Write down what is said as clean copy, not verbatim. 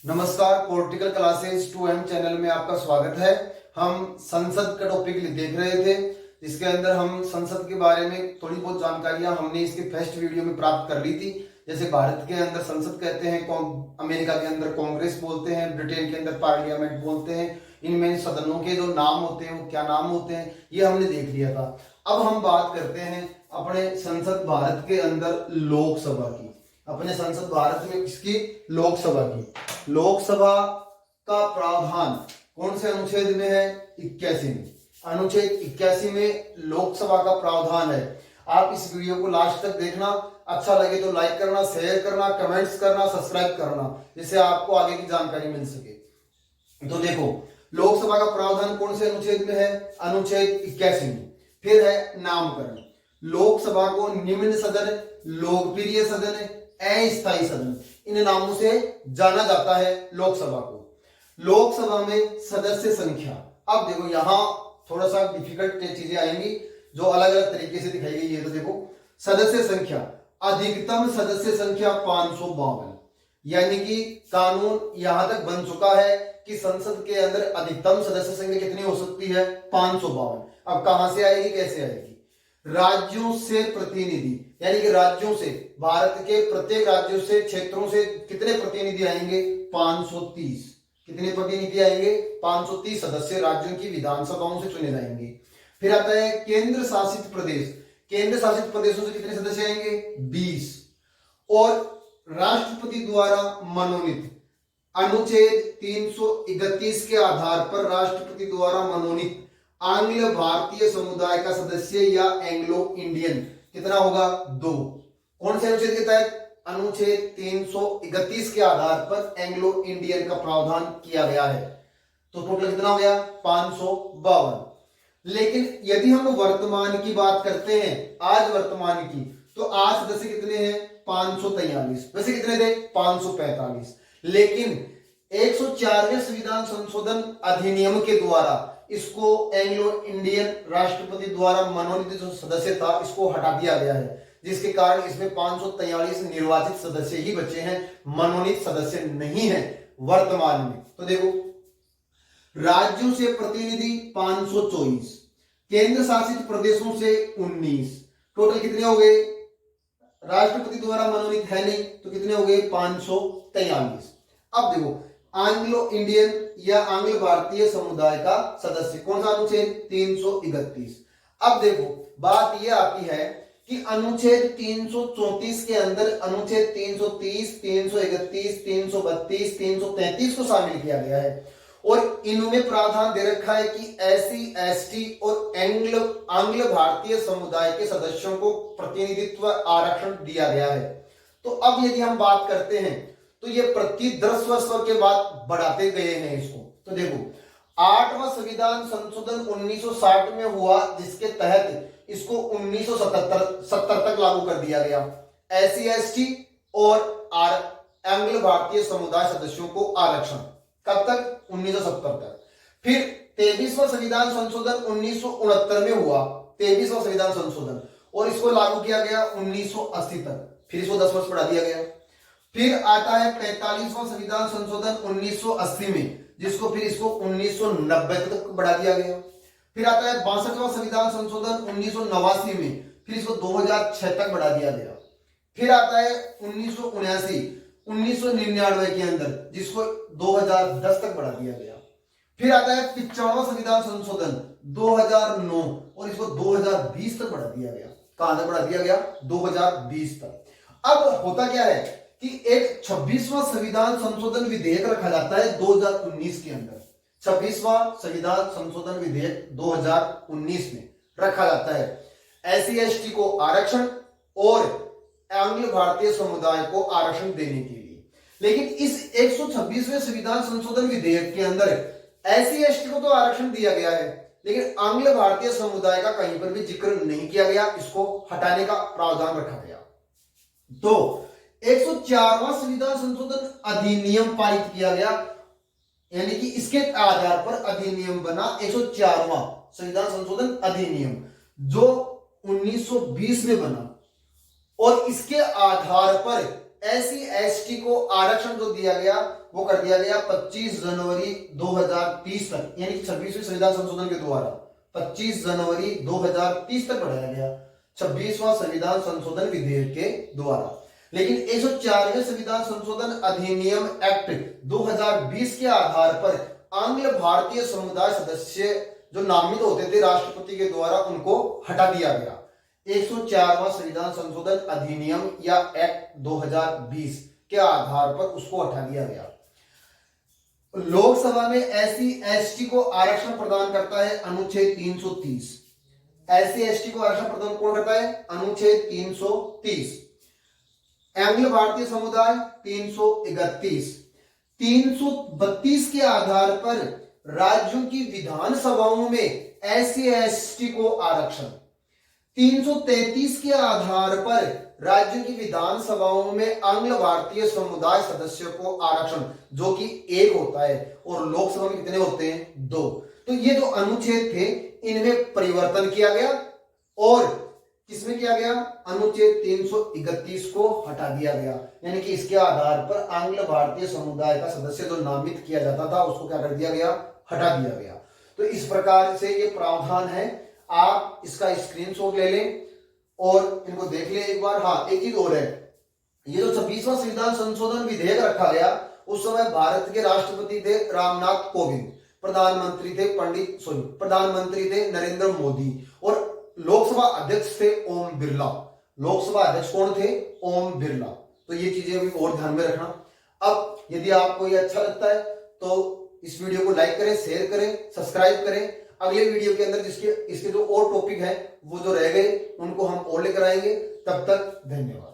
नमस्कार, political classes 2M channel में आपका स्वागत है। हम संसद का टॉपिक देख रहे थे, जिसके अंदर हम संसद के बारे में थोड़ी बहुत जानकारियां हमने इसके फर्स्ट वीडियो में प्राप्त कर ली थी। जैसे भारत के अंदर संसद कहते हैं, अमेरिका के अंदर कांग्रेस बोलते हैं, ब्रिटेन के अंदर पार्लियामेंट बोलते हैं। इनमें सदनों के जो नाम होते हैं वो क्या नाम होते हैं, ये हमने देख लिया था। अब हम बात करते हैं अपने संसद भारत के अंदर लोकसभा की। अपने संसद भारत में किसकी? लोकसभा की। लोकसभा का प्रावधान कौन से अनुच्छेद में है? 81 में। अनुच्छेद 81 में लोकसभा का प्रावधान है। आप इस वीडियो को लास्ट तक देखना। अच्छा लगे तो लाइक करना, शेयर करना, कमेंट्स करना, सब्सक्राइब करना, जिससे आपको आगे की जानकारी मिल सके। तो देखो, लोकसभा का प्रावधान कौन से अनुच्छेद में है? अनुच्छेद 81 में। फिर है नामकरण। लोकसभा को निम्न सदन, लोकप्रिय सदन, अस्थायी सदन, इन नामों से जाना जाता है लोकसभा को। लोकसभा में सदस्य संख्या, अब देखो यहां थोड़ा सा डिफिकल्ट चीजें आएंगी जो अलग अलग तरीके से दिखाई गई है। तो देखो, सदस्य संख्या, अधिकतम सदस्य संख्या 552, यानी कि कानून यहां तक बन चुका है कि संसद के अंदर अधिकतम सदस्य संख्या कितनी हो सकती है? 552। अब कहां से आएगी, कैसे आएगी? राज्यों से प्रतिनिधि, यानी कि राज्यों से, भारत के प्रत्येक राज्यों से, क्षेत्रों से कितने प्रतिनिधि आएंगे? 530। कितने प्रतिनिधि आएंगे? 530 सदस्य राज्यों की विधानसभाओं से चुने जाएंगे। फिर आता है केंद्र शासित प्रदेश। केंद्र शासित प्रदेशों से कितने सदस्य आएंगे? 20। और राष्ट्रपति द्वारा मनोनीत, अनुच्छेद 331 के आधार पर राष्ट्रपति द्वारा मनोनीत आंग्ल भारतीय समुदाय का सदस्य या एंग्लो इंडियन कितना होगा? 2। कौन से अनुच्छेद के तहत? अनुच्छेद 331 के आधार पर एंग्लो इंडियन का प्रावधान किया गया है। तो टोटल कितना हो गया? 552। लेकिन यदि हम वर्तमान की बात करते हैं, आज वर्तमान की, तो आज सदस्य कितने हैं? 543। वैसे कितने थे? 545। लेकिन 104वें संविधान संशोधन अधिनियम के द्वारा इसको एंग्लो इंडियन राष्ट्रपति द्वारा मनोनीत जो सदस्य था, इसको हटा दिया गया है, जिसके कारण इसमें 543 निर्वाचित सदस्य ही बचे हैं, मनोनीत सदस्य नहीं है वर्तमान में। तो देखो, राज्यों से प्रतिनिधि 524, केंद्र शासित प्रदेशों से 19, टोटल कितने हो गए? राष्ट्रपति द्वारा मनोनीत है नहीं, तो कितने हो गए? 543। अब देखो, एंग्लो इंडियन या आंग्ल भारतीय समुदाय का सदस्य कौन सा अनुच्छेद? 331। अब देखो, बात यह आती है कि अनुच्छेद 334 के अंदर अनुच्छेद 330, 331, 332, 333 को शामिल किया गया है, और इनमें प्रावधान दे रखा है कि SC, ST और आंग्ल भारतीय समुदाय के सदस्यों को प्रतिनिधित्व आरक्षण दिया गया है। तो अब यदि हम बात करते हैं, तो ये प्रति 10 वर्षों के बाद बढ़ाते गए हैं इसको। तो देखो, 8वां संविधान संशोधन 1960 में हुआ, जिसके तहत इसको 1977 तक लागू कर दिया गया। SC, ST और आंग्ल भारतीय समुदाय सदस्यों को आरक्षण कब तक? 1970 तक। फिर 23वां संविधान संशोधन 1969 में हुआ, 23वां संविधान संशोधन, और इसको लागू किया गया 1980 तक। फिर इसको 10 वर्ष बढ़ा दिया गया। फिर आता है 45वां संविधान संशोधन 1980 में, जिसको फिर इसको 1990 तक बढ़ा दिया गया। फिर आता है 62वां संविधान संशोधन 1989 में, फिर इसको 2006 तक बढ़ा दिया गया। फिर आता है 1999 के अंदर, जिसको 2010 तक बढ़ा दिया गया। फिर आता है 95वां संविधान संशोधन 2009, और इसको 2020 तक बढ़ा दिया गया। कहां तक बढ़ा दिया गया? 2020 तक। अब होता क्या है कि एक 26वां संविधान संशोधन विधेयक रखा जाता है 2019 के अंदर। 26वां संविधान संशोधन विधेयक 2019 में रखा जाता है, SC, ST को आरक्षण और आंग्ल भारतीय समुदाय को आरक्षण देने के लिए। लेकिन इस 126वें संविधान संशोधन विधेयक के अंदर SC, ST को तो आरक्षण दिया गया है, लेकिन आंग्ल भारतीय समुदाय का कहीं पर भी जिक्र नहीं किया गया, इसको हटाने का प्रावधान रखा गया। तो 104वां संविधान संशोधन अधिनियम पारित किया गया, यानी कि इसके आधार पर अधिनियम बना 104वां संविधान संशोधन अधिनियम, जो 1920 में बना, और इसके आधार पर SC ST को आरक्षण जो दिया गया वो कर दिया गया 25 जनवरी 2030 तक, यानी कि 26वीं संविधान संशोधन के द्वारा 25 जनवरी 2030 तक बढ़ाया गया 26वां संविधान संशोधन विधेयक के द्वारा। लेकिन 104वें संविधान संशोधन अधिनियम एक्ट 2020 के आधार पर आंग्ल भारतीय समुदाय सदस्य जो नामित होते थे राष्ट्रपति के द्वारा, उनको हटा दिया गया। 104वां संविधान संशोधन अधिनियम या एक्ट 2020 के आधार पर उसको हटा दिया गया। लोकसभा में SC ST को आरक्षण प्रदान करता है अनुच्छेद 330। SC ST को आरक्षण प्रदान कौन करता है? अनुच्छेद 330। एंग्लो भारतीय समुदाय 331। 332 के आधार पर राज्यों की विधानसभाओं में SC ST को आरक्षण। 333 के आधार पर राज्यों की विधानसभाओं में आंग्ल भारतीय समुदाय सदस्यों को आरक्षण, जो कि 1 होता है, और लोकसभा में कितने होते हैं? 2। तो ये जो अनुच्छेद थे इनमें परिवर्तन किया गया और किसमें किया गया? अनुच्छेद 331 को हटा दिया गया, यानी कि इसके आधार पर आंग्ल भारतीय समुदाय का सदस्य जो नामित किया जाता था उसको क्या कर दिया गया? हटा दिया गया। तो इस प्रकार से ये प्रावधान है, आप इसका स्क्रीनशॉट ले लें और इनको देख लें एक बार। हाँ, एक चीज और है, ये जो 26वां संविधान संशोधन विधेयक रखा गया उस समय भारत के राष्ट्रपति थे रामनाथ कोविंद, प्रधानमंत्री थे नरेंद्र मोदी और लोकसभा अध्यक्ष थे ओम बिरला। लोकसभा अध्यक्ष कौन थे? ओम बिरला। तो ये चीजें भी और ध्यान में रखना। अब यदि आपको ये अच्छा लगता है तो इस वीडियो को लाइक करें, शेयर करें, सब्सक्राइब करें। अगले वीडियो के अंदर इसके जो और टॉपिक है वो जो रह गए उनको हम और लेकर आएंगे। तब तक धन्यवाद।